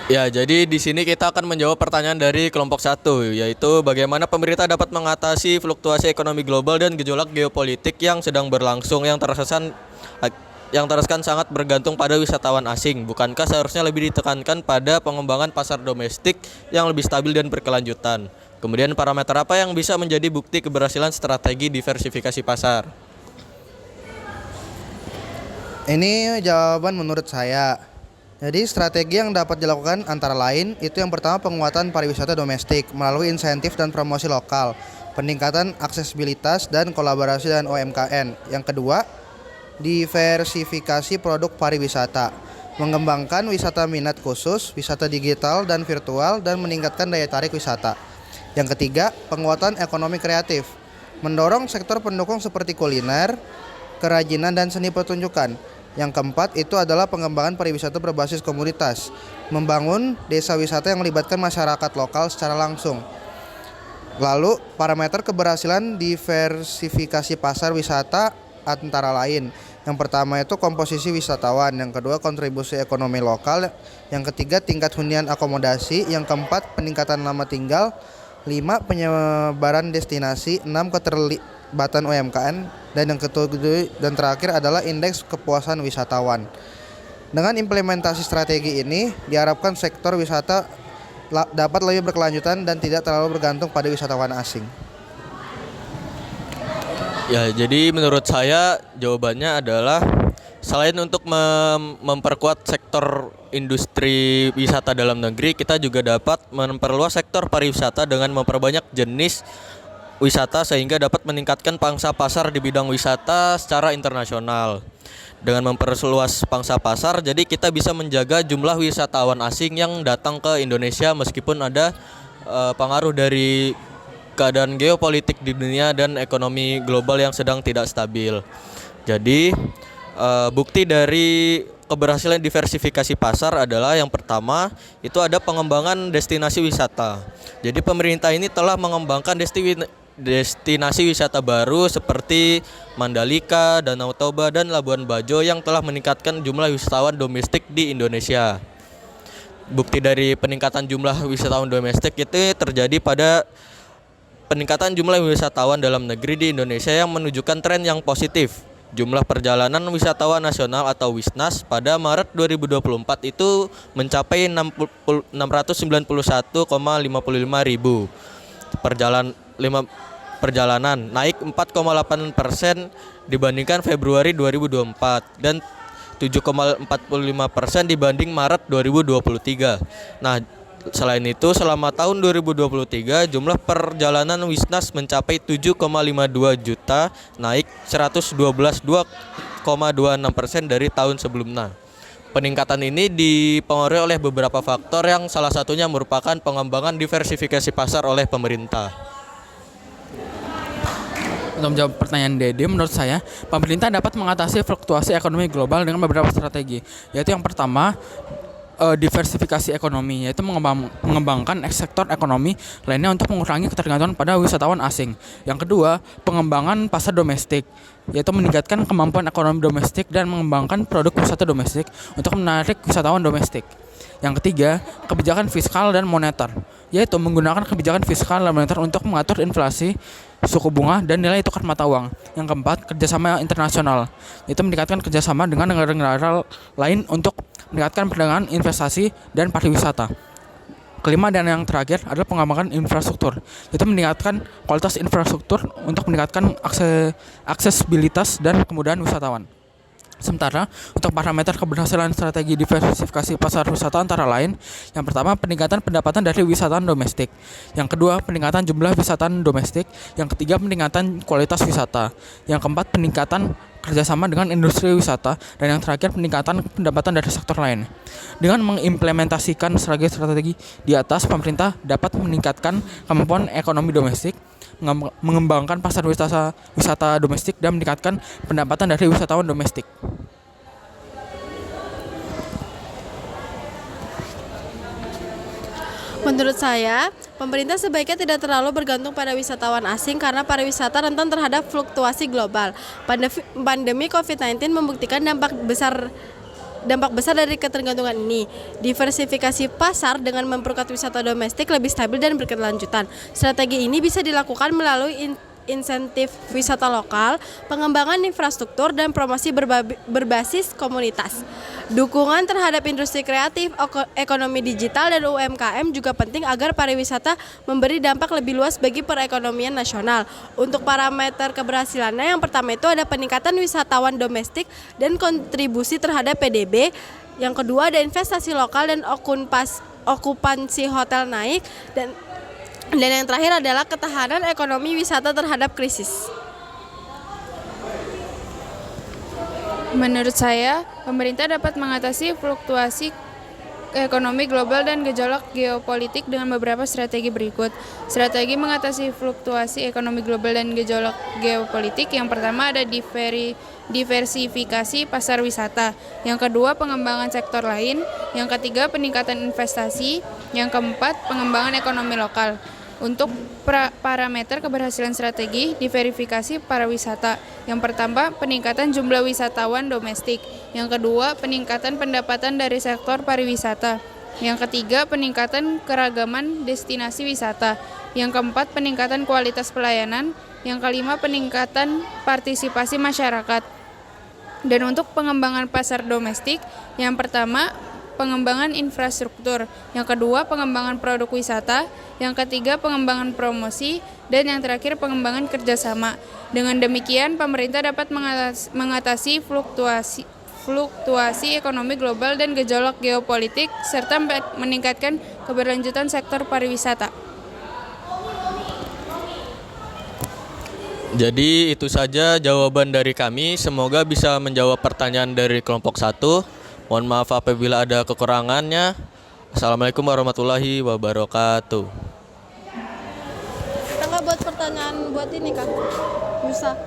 Ya, jadi di sini kita akan menjawab pertanyaan dari kelompok satu, yaitu bagaimana pemerintah dapat mengatasi fluktuasi ekonomi global dan gejolak geopolitik yang sedang berlangsung yang terkesan sangat bergantung pada wisatawan asing. Bukankah seharusnya lebih ditekankan pada pengembangan pasar domestik yang lebih stabil dan berkelanjutan? Kemudian parameter apa yang bisa menjadi bukti keberhasilan strategi diversifikasi pasar? Ini jawaban menurut saya. Jadi strategi yang dapat dilakukan antara lain itu yang pertama penguatan pariwisata domestik melalui insentif dan promosi lokal, peningkatan aksesibilitas dan kolaborasi dengan UMKM. Yang kedua, diversifikasi produk pariwisata, mengembangkan wisata minat khusus, wisata digital dan virtual dan meningkatkan daya tarik wisata. Yang ketiga, penguatan ekonomi kreatif, mendorong sektor pendukung seperti kuliner, kerajinan dan seni pertunjukan. Yang keempat itu adalah pengembangan pariwisata berbasis komunitas, membangun desa wisata yang melibatkan masyarakat lokal secara langsung. Lalu, parameter keberhasilan diversifikasi pasar wisata antara lain. Yang pertama itu komposisi wisatawan, yang kedua kontribusi ekonomi lokal, yang ketiga tingkat hunian akomodasi, yang keempat peningkatan nama tinggal, 5 penyebaran destinasi, 6 keterlibatan UMKM, dan yang ketujuh dan terakhir adalah indeks kepuasan wisatawan. Dengan implementasi strategi ini, diharapkan sektor wisata dapat lebih berkelanjutan dan tidak terlalu bergantung pada wisatawan asing. Ya, jadi menurut saya jawabannya adalah selain untuk memperkuat sektor industri wisata dalam negeri, kita juga dapat memperluas sektor pariwisata dengan memperbanyak jenis wisata sehingga dapat meningkatkan pangsa pasar di bidang wisata secara internasional. Dengan memperluas pangsa pasar, jadi kita bisa menjaga jumlah wisatawan asing yang datang ke Indonesia meskipun ada pengaruh dari keadaan geopolitik di dunia dan ekonomi global yang sedang tidak stabil. Jadi bukti dari keberhasilan diversifikasi pasar adalah yang pertama itu ada pengembangan destinasi wisata. Jadi pemerintah ini telah mengembangkan destinasi wisata baru seperti Mandalika, Danau Toba, dan Labuan Bajo yang telah meningkatkan jumlah wisatawan domestik di Indonesia. Bukti dari peningkatan jumlah wisatawan domestik itu terjadi pada peningkatan jumlah wisatawan dalam negeri di Indonesia yang menunjukkan tren yang positif. Jumlah perjalanan wisatawan nasional atau WISNAS pada Maret 2024 itu mencapai 691,55 ribu perjalanan, naik 4,8% dibandingkan Februari 2024 dan 7,45% dibanding Maret 2023. Nah, selain itu, selama tahun 2023, jumlah perjalanan WISNAS mencapai 7,52 juta, naik 112,26% dari tahun sebelumnya. Peningkatan ini dipengaruhi oleh beberapa faktor yang salah satunya merupakan pengembangan diversifikasi pasar oleh pemerintah. Untuk menjawab pertanyaan Dede, menurut saya, pemerintah dapat mengatasi fluktuasi ekonomi global dengan beberapa strategi, yaitu yang pertama, diversifikasi ekonomi, yaitu mengembangkan sektor ekonomi lainnya untuk mengurangi ketergantungan pada wisatawan asing. Yang kedua, pengembangan pasar domestik, yaitu meningkatkan kemampuan ekonomi domestik dan mengembangkan produk wisata domestik untuk menarik wisatawan domestik. Yang ketiga, kebijakan fiskal dan moneter, yaitu menggunakan kebijakan fiskal dan moneter untuk mengatur inflasi, suku bunga, dan nilai tukar mata uang. Yang keempat, kerjasama internasional, yaitu meningkatkan kerjasama dengan negara-negara lain untuk meningkatkan perdagangan, investasi, dan pariwisata. Kelima dan yang terakhir adalah pengembangan infrastruktur, yaitu meningkatkan kualitas infrastruktur untuk meningkatkan aksesibilitas dan kemudahan wisatawan. Sementara untuk parameter keberhasilan strategi diversifikasi pasar wisata antara lain, yang pertama peningkatan pendapatan dari wisatawan domestik, yang kedua peningkatan jumlah wisatawan domestik, yang ketiga peningkatan kualitas wisata, yang keempat peningkatan kerjasama dengan industri wisata, dan yang terakhir peningkatan pendapatan dari sektor lain. Dengan mengimplementasikan strategi di atas, pemerintah dapat meningkatkan kemampuan ekonomi domestik, mengembangkan pasar wisata domestik, dan meningkatkan pendapatan dari wisatawan domestik. Menurut saya, pemerintah sebaiknya tidak terlalu bergantung pada wisatawan asing karena pariwisata rentan terhadap fluktuasi global. Pandemi COVID-19 membuktikan dampak besar dampak besar dari ketergantungan ini. Diversifikasi pasar dengan memperkuat wisata domestik lebih stabil dan berkelanjutan. Strategi ini bisa dilakukan melalui insentif wisata lokal, pengembangan infrastruktur, dan promosi berbasis komunitas. Dukungan terhadap industri kreatif, ekonomi digital, dan UMKM juga penting agar pariwisata memberi dampak lebih luas bagi perekonomian nasional. Untuk parameter keberhasilannya, yang pertama itu ada peningkatan wisatawan domestik dan kontribusi terhadap PDB. Yang kedua ada investasi lokal dan okupansi hotel naik, dan yang terakhir adalah ketahanan ekonomi wisata terhadap krisis. Menurut saya, pemerintah dapat mengatasi fluktuasi ekonomi global dan gejolak geopolitik dengan beberapa strategi berikut. Strategi mengatasi fluktuasi ekonomi global dan gejolak geopolitik yang pertama ada diversifikasi pasar wisata, yang kedua pengembangan sektor lain, yang ketiga peningkatan investasi, yang keempat pengembangan ekonomi lokal. Untuk parameter keberhasilan strategi diverifikasi pariwisata, yang pertama peningkatan jumlah wisatawan domestik, yang kedua peningkatan pendapatan dari sektor pariwisata, yang ketiga peningkatan keragaman destinasi wisata, yang keempat peningkatan kualitas pelayanan, yang kelima peningkatan partisipasi masyarakat. Dan untuk pengembangan pasar domestik, yang pertama pengembangan infrastruktur, yang kedua pengembangan produk wisata, yang ketiga pengembangan promosi, dan yang terakhir pengembangan kerjasama. Dengan demikian, pemerintah dapat mengatasi fluktuasi ekonomi global dan gejolak geopolitik, serta meningkatkan keberlanjutan sektor pariwisata. Jadi itu saja jawaban dari kami. Semoga bisa menjawab pertanyaan dari kelompok 1. Mohon maaf apabila ada kekurangannya. Assalamualaikum warahmatullahi wabarakatuh. Kita nggak buat pertanyaan buat ini Kak? Bisa.